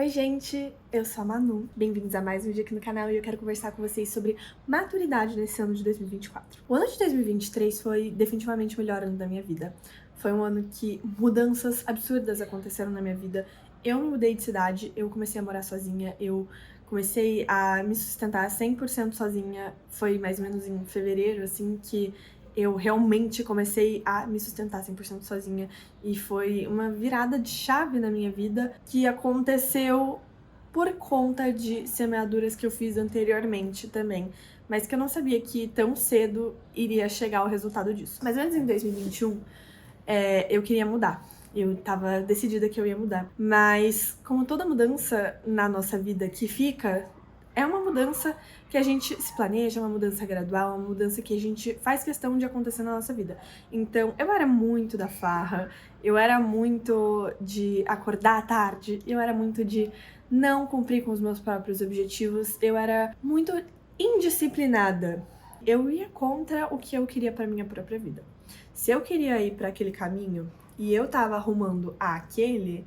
Oi gente, eu sou a Manu, bem-vindos a mais um vídeo aqui no canal e eu quero conversar com vocês sobre maturidade nesse ano de 2024. O ano de 2023 foi definitivamente o melhor ano da minha vida. Foi um ano que mudanças absurdas aconteceram na minha vida. Eu me mudei de cidade, eu comecei a morar sozinha, eu comecei a me sustentar 100% sozinha. Foi mais ou menos em fevereiro, assim, que eu realmente comecei a me sustentar 100% sozinha e foi uma virada de chave na minha vida que aconteceu por conta de semeaduras que eu fiz anteriormente também, mas que eu não sabia que tão cedo iria chegar o resultado disso. Mas antes, em 2021, eu queria mudar. Eu tava decidida que eu ia mudar. Mas, como toda mudança na nossa vida que fica, é uma mudança que a gente se planeja, uma mudança gradual, uma mudança que a gente faz questão de acontecer na nossa vida. Então, eu era muito da farra, eu era muito de acordar tarde, eu era muito de não cumprir com os meus próprios objetivos, eu era muito indisciplinada. Eu ia contra o que eu queria pra minha própria vida. Se eu queria ir para aquele caminho e eu tava arrumando aquele,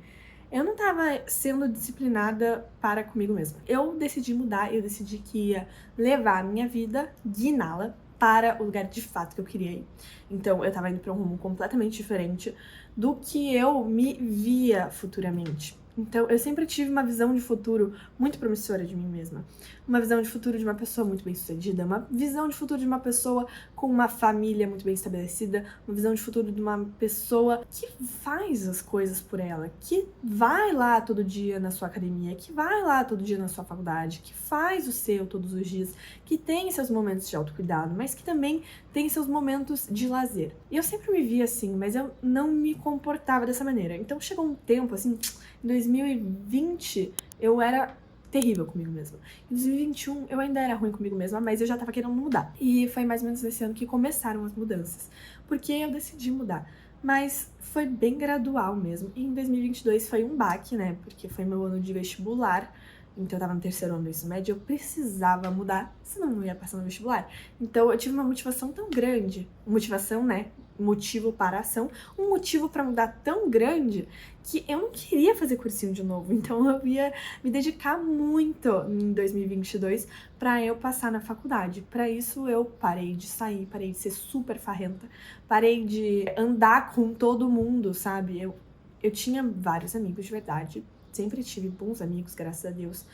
eu não tava sendo disciplinada para comigo mesma. Eu decidi mudar, eu decidi que ia levar a minha vida, guiná-la para o lugar de fato que eu queria ir. Então eu tava indo para um rumo completamente diferente do que eu me via futuramente. Então eu sempre tive uma visão de futuro muito promissora de mim mesma. Uma visão de futuro de uma pessoa muito bem-sucedida, uma visão de futuro de uma pessoa com uma família muito bem estabelecida, uma visão de futuro de uma pessoa que faz as coisas por ela, que vai lá todo dia na sua academia, que vai lá todo dia na sua faculdade, que faz o seu todos os dias, que tem seus momentos de autocuidado, mas que também tem seus momentos de lazer. E eu sempre me via assim, mas eu não me comportava dessa maneira. Então chegou um tempo, assim, em 2020, eu era terrível comigo mesma. Em 2021, eu ainda era ruim comigo mesma, mas eu já tava querendo mudar. E foi mais ou menos nesse ano que começaram as mudanças. Porque eu decidi mudar. Mas foi bem gradual mesmo. E em 2022 foi um baque, né? Porque foi meu ano de vestibular. Então eu tava no terceiro ano do ensino médio, eu precisava mudar, senão eu não ia passar no vestibular. Então eu tive uma motivação tão grande, motivação, né? Motivo para a ação, um motivo para mudar tão grande que eu não queria fazer cursinho de novo. Então eu ia me dedicar muito em 2022 para eu passar na faculdade. Para isso eu parei de sair, parei de ser super farrenta, parei de andar com todo mundo, sabe? Eu tinha vários amigos de verdade. Sempre tive bons amigos, graças a Deus.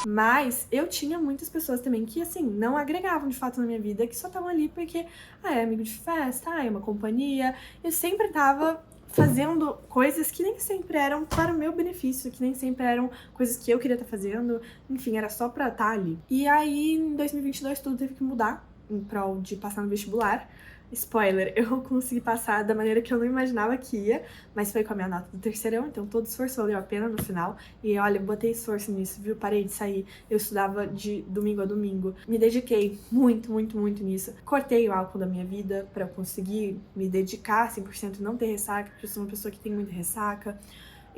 Mas eu tinha muitas pessoas também que, assim, não agregavam de fato na minha vida, que só estavam ali porque, é amigo de festa, é uma companhia. Eu sempre tava fazendo coisas que nem sempre eram para o meu benefício, que nem sempre eram coisas que eu queria estar fazendo. Enfim, era só pra estar ali. E aí, em 2022, tudo teve que mudar em prol de passar no vestibular. Spoiler, eu consegui passar da maneira que eu não imaginava que ia, mas foi com a minha nota do terceirão, então todo esforço valeu a pena no final. E olha, botei esforço nisso, viu? Parei de sair, eu estudava de domingo a domingo, me dediquei muito, muito, muito nisso. Cortei o álcool da minha vida pra eu conseguir me dedicar 100% e não ter ressaca, porque eu sou uma pessoa que tem muita ressaca.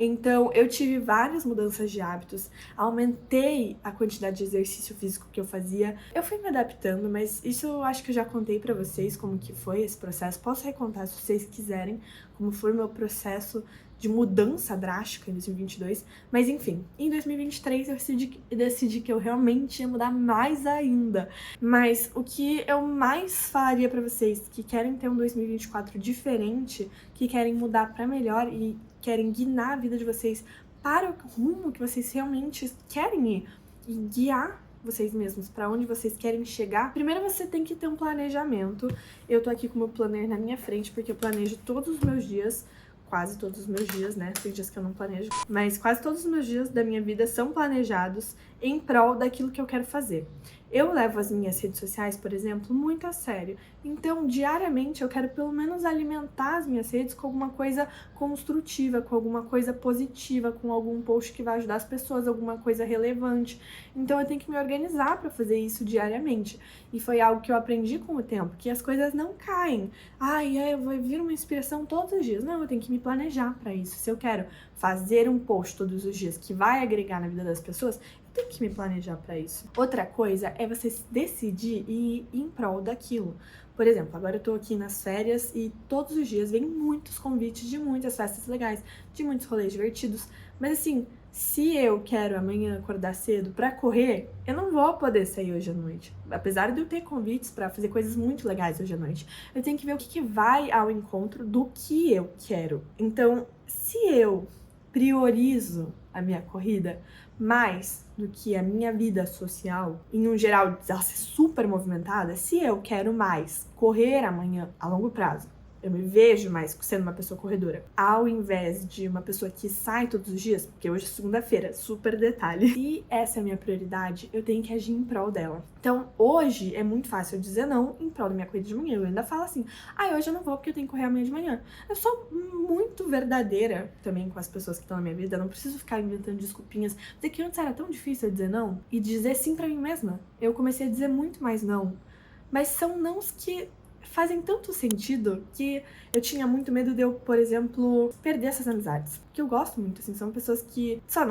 Então, eu tive várias mudanças de hábitos, aumentei a quantidade de exercício físico que eu fazia. Eu fui me adaptando, mas isso eu acho que eu já contei pra vocês como que foi esse processo. Posso recontar se vocês quiserem como foi o meu processo de mudança drástica em 2022. Mas enfim, em 2023 eu decidi que eu realmente ia mudar mais ainda. Mas o que eu mais falaria pra vocês que querem ter um 2024 diferente, que querem mudar pra melhor e querem guiar a vida de vocês para o rumo que vocês realmente querem ir e guiar vocês mesmos para onde vocês querem chegar, primeiro você tem que ter um planejamento. Eu tô aqui com o meu planner na minha frente porque eu planejo todos os meus dias, quase todos os meus dias, né? Tem dias que eu não planejo, mas quase todos os meus dias da minha vida são planejados em prol daquilo que eu quero fazer. Eu levo as minhas redes sociais, por exemplo, muito a sério. Então, diariamente, eu quero pelo menos alimentar as minhas redes com alguma coisa construtiva, com alguma coisa positiva, com algum post que vai ajudar as pessoas, alguma coisa relevante. Então, eu tenho que me organizar para fazer isso diariamente. E foi algo que eu aprendi com o tempo, que as coisas não caem. Eu vou vir uma inspiração todos os dias. Não, eu tenho que me planejar para isso. Se eu quero fazer um post todos os dias que vai agregar na vida das pessoas, tem que me planejar para isso. Outra coisa é você decidir ir em prol daquilo. Por exemplo, agora eu tô aqui nas férias e todos os dias vem muitos convites de muitas festas legais, de muitos rolês divertidos, mas assim, Se eu quero amanhã acordar cedo pra correr, eu não vou poder sair hoje à noite. Apesar de eu ter convites pra fazer coisas muito legais hoje à noite, eu tenho que ver o que vai ao encontro do que eu quero. Então, se eu priorizo a minha corrida mais do que a minha vida social, em um geral, ela ser super movimentada, se eu quero mais correr amanhã a longo prazo, eu me vejo mais sendo uma pessoa corredora, ao invés de uma pessoa que sai todos os dias, porque hoje é segunda-feira, super detalhe. Se essa é a minha prioridade, eu tenho que agir em prol dela. Então, hoje é muito fácil eu dizer não em prol da minha corrida de manhã. Eu ainda falo assim, hoje eu não vou porque eu tenho que correr amanhã de manhã. Eu sou muito verdadeira também com as pessoas que estão na minha vida, eu não preciso ficar inventando desculpinhas. Dizer que antes era tão difícil eu dizer não e dizer sim pra mim mesma. Eu comecei a dizer muito mais não. Mas são nãos que fazem tanto sentido que eu tinha muito medo de eu, por exemplo, perder essas amizades. Porque eu gosto muito, assim, são pessoas que só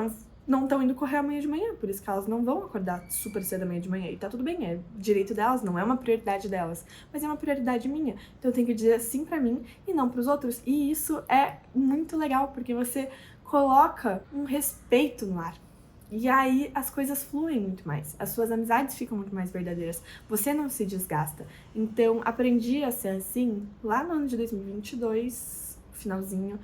não estão indo correr amanhã de manhã, por isso que elas não vão acordar super cedo amanhã de manhã. E tá tudo bem, é direito delas, não é uma prioridade delas, mas é uma prioridade minha. Então eu tenho que dizer sim pra mim e não pros outros. E isso é muito legal, porque você coloca um respeito no ar. E aí as coisas fluem muito mais, as suas amizades ficam muito mais verdadeiras, você não se desgasta. Então, aprendi a ser assim lá no ano de 2022, finalzinho,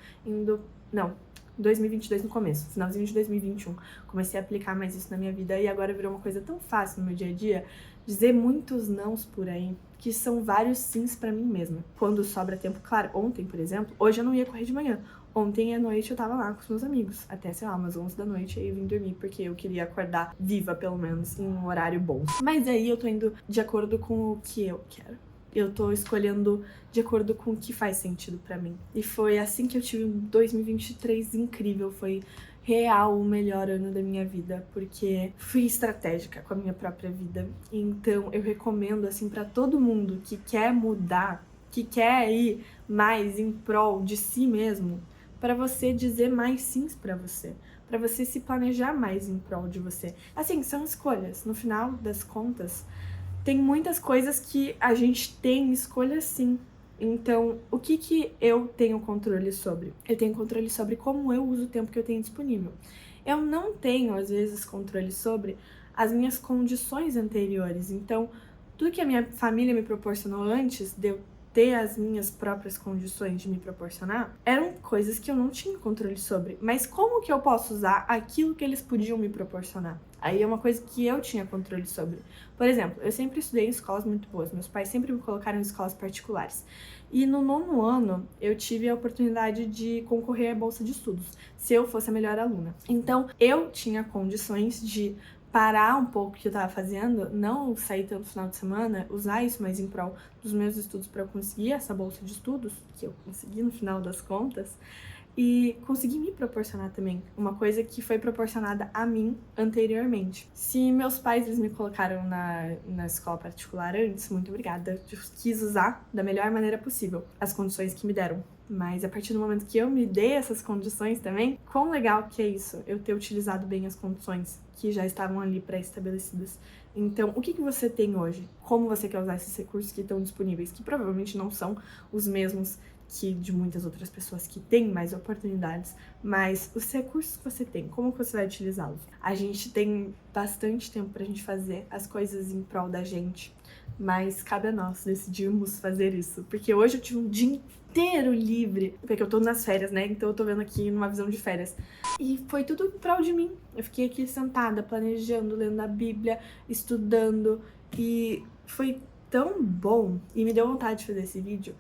2022 no começo, finalzinho de 2021. Comecei a aplicar mais isso na minha vida e agora virou uma coisa tão fácil no meu dia a dia, dizer muitos nãos por aí, que são vários sims pra mim mesma. Quando sobra tempo, claro, ontem, por exemplo, hoje eu não ia correr de manhã. Ontem à noite eu tava lá com os meus amigos, até, sei lá, umas 11 da noite, aí eu vim dormir, porque eu queria acordar viva, pelo menos, em um horário bom. Mas aí eu tô indo de acordo com o que eu quero. Eu tô escolhendo de acordo com o que faz sentido pra mim. E foi assim que eu tive um 2023 incrível, foi real o melhor ano da minha vida, porque fui estratégica com a minha própria vida. Então eu recomendo, assim, pra todo mundo que quer mudar, que quer ir mais em prol de si mesmo, para você dizer mais sims para você se planejar mais em prol de você. Assim, são escolhas. No final das contas, tem muitas coisas que a gente tem escolha sim. Então, o que eu tenho controle sobre? Eu tenho controle sobre como eu uso o tempo que eu tenho disponível. Eu não tenho, às vezes, controle sobre as minhas condições anteriores. Então, tudo que a minha família me proporcionou antes de eu ter as minhas próprias condições de me proporcionar, eram coisas que eu não tinha controle sobre. Mas como que eu posso usar aquilo que eles podiam me proporcionar? Aí é uma coisa que eu tinha controle sobre. Por exemplo, eu sempre estudei em escolas muito boas. Meus pais sempre me colocaram em escolas particulares. E no 9º ano, eu tive a oportunidade de concorrer à bolsa de estudos, se eu fosse a melhor aluna. Então, eu tinha condições de parar um pouco o que eu tava fazendo, não sair tanto no final de semana, usar isso mais em prol dos meus estudos para eu conseguir essa bolsa de estudos, que eu consegui no final das contas, e conseguir me proporcionar também uma coisa que foi proporcionada a mim anteriormente. Se meus pais eles me colocaram na escola particular antes, muito obrigada, eu quis usar da melhor maneira possível as condições que me deram. Mas a partir do momento que eu me dei essas condições também, quão legal que é isso, eu ter utilizado bem as condições que já estavam ali pré-estabelecidas. Então, o que você tem hoje? Como você quer usar esses recursos que estão disponíveis? Que provavelmente não são os mesmos que de muitas outras pessoas que têm mais oportunidades, mas os recursos que você tem, como você vai utilizá-los? A gente tem bastante tempo pra gente fazer as coisas em prol da gente, mas cabe a nós decidirmos fazer isso, porque hoje eu tive um dia inteiro livre, porque eu tô nas férias, né? Então eu tô vendo aqui numa visão de férias. E foi tudo em prol de mim. Eu fiquei aqui sentada, planejando, lendo a Bíblia, estudando, e foi tão bom, e me deu vontade de fazer esse vídeo,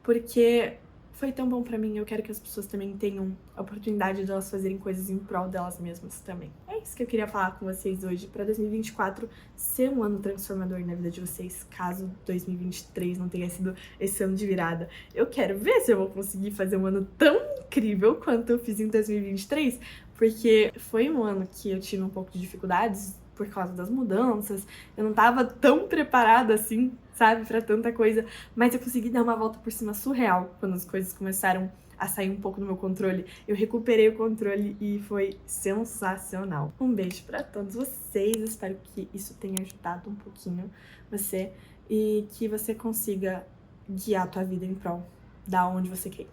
porque foi tão bom pra mim. Eu quero que as pessoas também tenham a oportunidade de elas fazerem coisas em prol delas mesmas também. É isso que eu queria falar com vocês hoje, pra 2024 ser um ano transformador na vida de vocês, caso 2023 não tenha sido esse ano de virada. Eu quero ver se eu vou conseguir fazer um ano tão incrível quanto eu fiz em 2023, porque foi um ano que eu tive um pouco de dificuldades por causa das mudanças, eu não tava tão preparada assim, sabe, pra tanta coisa, mas eu consegui dar uma volta por cima surreal quando as coisas começaram a sair um pouco do meu controle. Eu recuperei o controle e foi sensacional. Um beijo pra todos vocês, espero que isso tenha ajudado um pouquinho você e que você consiga guiar a tua vida em prol da onde você quer.